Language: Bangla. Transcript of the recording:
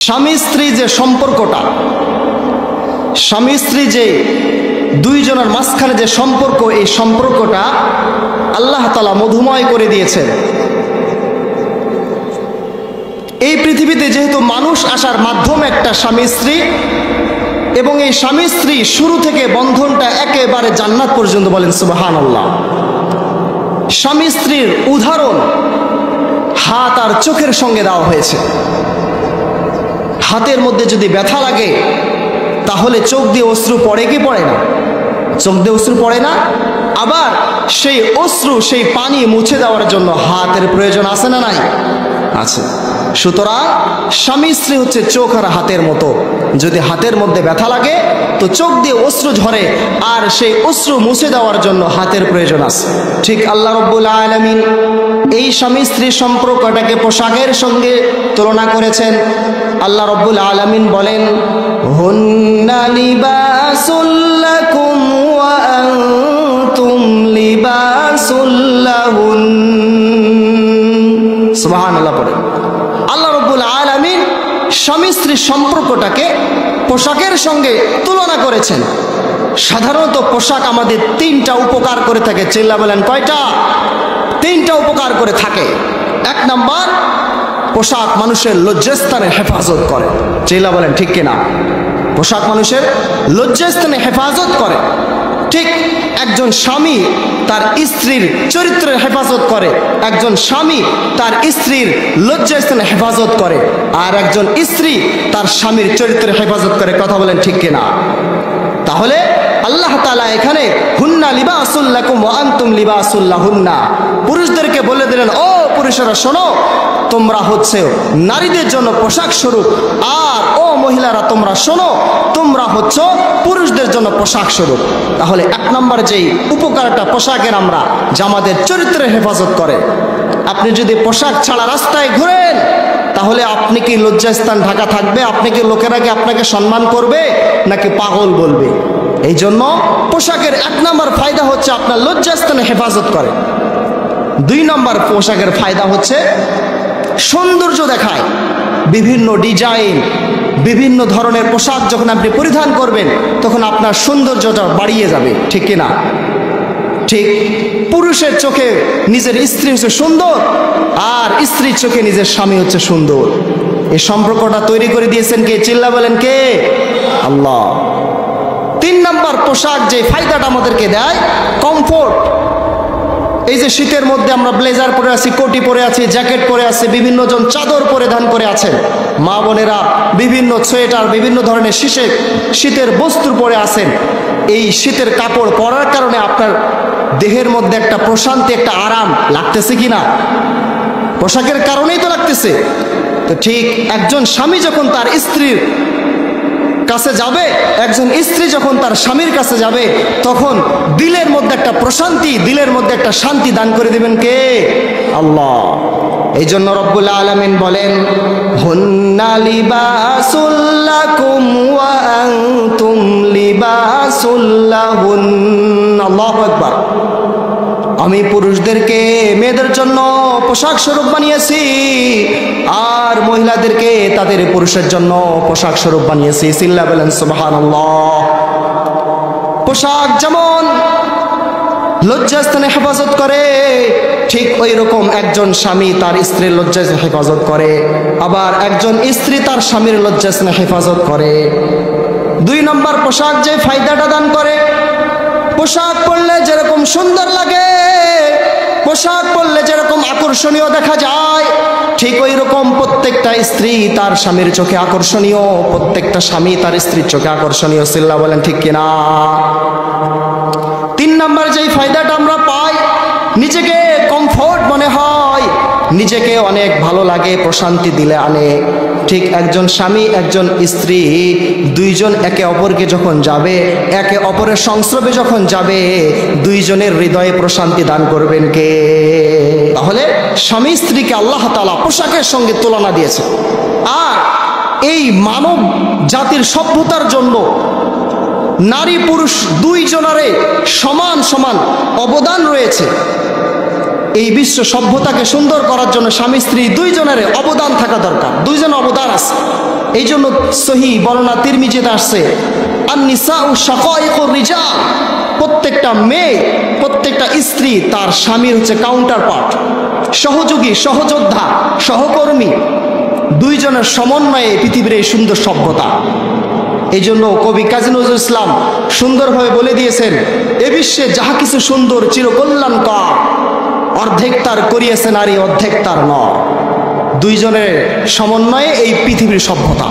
স্বামী স্ত্রী যে সম্পর্কটা, স্বামী স্ত্রী যে দুইজনের মাঝখানে যে সম্পর্ক, এই সম্পর্কটা আল্লাহ তাআলা মধুময় করে দিয়েছেন। এই পৃথিবীতে যেহেতু মানুষ আসার মাধ্যম একটা স্বামী স্ত্রী, এবং এই স্বামী স্ত্রী শুরু থেকে বন্ধনটা একেবারে জান্নাত পর্যন্ত, বলেন সুবহানাল্লাহ। স্বামী স্ত্রীর উদাহরণ হাত আর চোখের সঙ্গে দেওয়া হয়েছে। হাতের মধ্যে যদি ব্যথা লাগে তাহলে চোখ দিয়ে অশ্রু পড়ে কি পড়ে না? চোখ দিয়ে অশ্রু পড়ে না? আবার সেই অশ্রু, সেই পানি মুছে দেওয়ার জন্য হাতের প্রয়োজন আছে না নাই? আছে। সুতরাং স্বামী স্ত্রী হচ্ছে চোখ আর হাতের মতো। যদি হাতের মধ্যে ব্যথা লাগে তো চোখ দিয়ে অশ্রু ঝরে, আর সেই অশ্রু মুছে দেওয়ার জন্য হাতের প্রয়োজন আছে। ঠিক আল্লাহ রাব্বুল আলামিন এই স্বামী স্ত্রী সম্পর্কটাকে পোশাকের সঙ্গে তুলনা করেছেন। আল্লাহ রাব্বুল আলামিন বলেন, হুন্না লিবাসুল লাকুম ওয়া আনতুম লিবাসুল লাহুন। সুবহানাল্লাহ পড়েন। আল্লাহ রাব্বুল আলামিন স্বামী স্ত্রীর সম্পর্কটাকে পোশাকের সঙ্গে তুলনা করেছেন। সাধারণত পোশাক আমাদের তিনটা উপকার করে থাকে। চিল্লা বলেন কয়টা? তিনটা উপকার করে থাকে। এক নাম্বার, পোশাক মানুষের লজ্জাস্থানের হেফাজত করে। চিল্লা বলেন ঠিক কিনা? পোশাক মানুষের লজ্জাস্থানে হেফাজত করে। ঠিক একজন স্বামী তার স্ত্রীর চরিত্রের হেফাজত করে, একজন স্বামী তার স্ত্রীর লজ্জাস্থানে হেফাজত করে, আর একজন স্ত্রী তার স্বামীর চরিত্রের হেফাজত করে। কথা বলেন ঠিক কিনা? তাহলে আল্লাহ তাআলা এখানে হুন্না লিবাসুল লাকুম ওয়া আনতুম লিবাসুল লাহুন্না, পুরুষদেরকে বলে দিলেন, ও পুরুষেরা শোনো, তোমরা হচ্ছে নারীদের জন্য পোশাক স্বরূপ, আর ও মহিলারা তোমরা শোনো, তোমরা হচ্ছে পুরুষদের জন্য পোশাক স্বরূপ। তাহলে এক নম্বর যেই উপকারটা পোশাকের আমরা, যা আমাদের চরিত্রের হেফাজত করে। আপনি যদি পোশাক ছাড়া রাস্তায় ঘুরেন তাহলে আপনি কি লজ্জাস্থান ঢাকা থাকবে? আপনি কি লোকেরা কি আপনাকে সম্মান করবে নাকি পাগল বলবে? এই জন্য পোশাকের এক নম্বর ফায়দা হচ্ছে আপনার লজ্জাস্থানে হেফাজত করে। দুই নম্বর পোশাকের ফায়দা হচ্ছে সৌন্দর্য দেখায়। বিভিন্ন ডিজাইন, বিভিন্ন ধরনের পোশাক যখন আপনি পরিধান করবেন তখন আপনার সৌন্দর্যটা বাড়িয়ে যাবে। ঠিক কিনা? ঠিক পুরুষের চোখে নিজের স্ত্রী হচ্ছে সুন্দর, আর স্ত্রীর চোখে নিজের স্বামী হচ্ছে সুন্দর। এই সম্পর্কটা তৈরি করে দিয়েছেন কে? চিল্লা বলেন কে? আল্লাহ। তিন নম্বর পোশাক যে ফায়দাটা আমাদেরকে দেয়, কমফোর্ট। এই যে শীতের মধ্যে আমরা ব্লেজার পরে আছি, কোটি পরে আছি, জ্যাকেট পরে আছি, বিভিন্ন জন চাদর পরিধান করে আছেন, মা বোনেরা বিভিন্ন সোয়েটার, বিভিন্ন ধরনের শীতের বস্ত্র পরে আছেন। এই শীতের কাপড় পরার কারণে আপনার দেহের মধ্যে একটা প্রশান্তি, একটা আরাম লাগতেছে কিনা? পোশাকের কারণেই তো লাগতেছে। তো ঠিক একজন স্বামী যখন তার স্ত্রীর কাছে যাবে, একজন স্ত্রী যখন তার স্বামীর কাছে যাবে, তখন দিলের মধ্যে একটা প্রশান্তি, দিলের মধ্যে একটা শান্তি দান করে দিবেন কে? আল্লাহ। এই জন্য রব্বুল আলামিন বলেন, হুন্না লিবাসুল লাকুম ওয়া আনতুম লিবাসুল লাহুন। আল্লাহু আকবার। আমি পুরুষদেরকে মেয়েদের জন্য পোশাক স্বরূপ বানিয়েছি, আর মহিলাদেরকে তাদের পুরুষের জন্য পোশাক স্বরূপ বানিয়েছি। সিল্লা বলেন সুবহানাল্লাহ। পোশাক যেমন লজ্জাস্থানে হেফাজত করে, ঠিক ওই রকম একজন স্বামী তার স্ত্রীর লজ্জাস্থানে হেফাজত করে, আবার একজন স্ত্রী তার স্বামীর লজ্জাস্থানে হেফাজত করে। দুই নম্বর পোশাক যে ফায়দাটা দান করে, পোশাক পরলে যেরকম সুন্দর লাগে, পোশাক পরলে যেরকম আকর্ষণীয় দেখা যায়, ঠিক ওই রকম প্রত্যেকটা স্ত্রী তার স্বামীর চোখে আকর্ষণীয়, প্রত্যেকটা স্বামী তার স্ত্রীর চোখে আকর্ষণীয়। সিল্লা বলেন ঠিক কিনা? তিন নম্বর যেই ফায়দাটা আমরা পাই, নিজেকে কমফোর্ট মনে হয়, নিজেকে অনেক ভালো লাগে, প্রশান্তি দিলে আনে। ঠিক একজন স্বামী একজন স্ত্রী দুইজন একে অপরকে যখন যাবে, একে অপরের সংস্রবে যখন যাবে, দুইজনের হৃদয়ে প্রশান্তি দান করবেন কে? তাহলে স্বামী স্ত্রীকে আল্লাহ তাআলা পোশাকের সঙ্গে তুলনা দিয়েছে। আর এই মানব জাতির সভ্যতার জন্য নারী পুরুষ দুইজনারে সমান সমান অবদান রয়েছে। এই বিশ্ব সভ্যতাকে সুন্দর করার জন্য স্বামী স্ত্রী দুইজনের অবদান থাকা দরকার। দুইজন অবদান আছে। এই জন্য সহি বর্ণনা তিরমিজিতে আসছে, আন-নিসাউ শাকাইকুর রিজাল, প্রত্যেকটা মেয়ে, প্রত্যেকটা স্ত্রী তার স্বামীর হচ্ছে কাউন্টার পার্ট, সহযোগী, সহযোদ্ধা, সহকর্মী, দুইজনের সমন্বয়ে পৃথিবীর এই সুন্দর সভ্যতা। এই জন্য কবি কাজী নজরুল ইসলাম সুন্দরভাবে বলে দিয়েছেন, এ বিশ্বে যাহা কিছু সুন্দর চিরকল্যাণকর, অর্ধেক তার করিয়েছে নারী, অর্ধেক তার নর। দুইজনের সমন্বয়ে এই পৃথিবীর সভ্যতা।